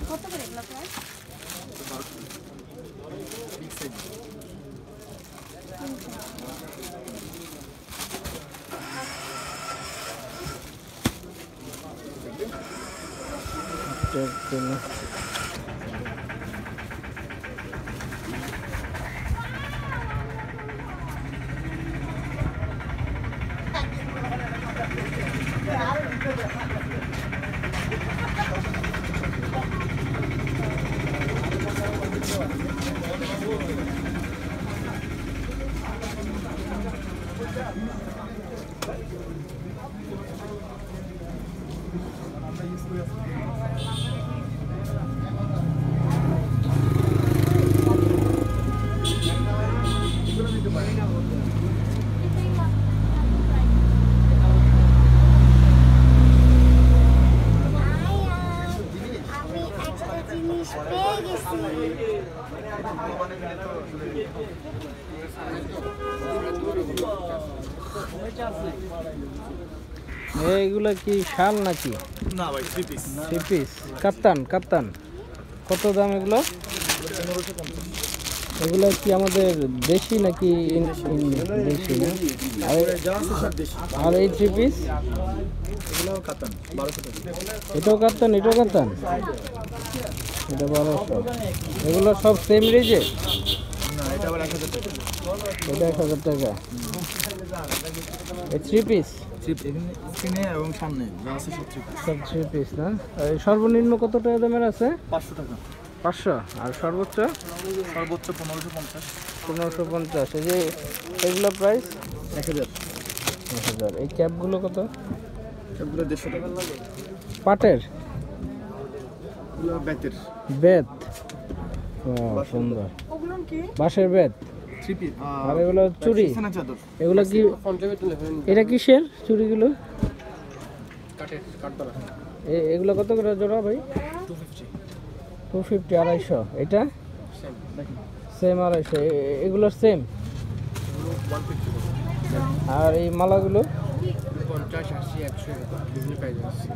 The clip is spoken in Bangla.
কত করে এগুলো প্রাইস? এইগুলা কি শাল নাকি? না ভাই, থ্রি পিস। থ্রি পিস কাপ্তান। কাপ্তান কত দাম এগুলো? এগুলো কি আমাদের দেশি নাকি দেশি না? আর এই থ্রি পিস এগুলো কাতান 1200 টাকা। এটাও কাপ্তান, এটাও কাপ্তান, এটা 1200। এগুলো সব সেম রেঞ্জে? না, এটা আবার 1000 টাকা। এটা 1000 টাকা। এই থ্রি পিস স্ক্রিনে এবং সামনে যা আছে সব থ্রি পিস। সব থ্রি পিস না? এই সর্বনিম্ন কত টাকা দামের আছে? 500 টাকা। 500। আর সর্বোচ্চ? সর্বোচ্চ 1550। 1550। এই যে এগুলো প্রাইস 1000। 1000। এই ক্যাপগুলো কত? সবগুলো 150 টাকা। পাটের? এগুলো বেতের। বেত। ও সুন্দর। বাঁশের বেত। Three piece. আর এগুলো চুড়ি? চাদর। এগুলো কি? এটা কিসের চুড়িগুলো? কাঠের, কাঠবালা। এগুলো কত করে জোড়া ভাই? 250। 250, 250। এটা সেম 250। এগুলো সেম? 150। আর এই মালাগুলো? 50, 80, 100 বিভিন্ন প্রাইস আছে।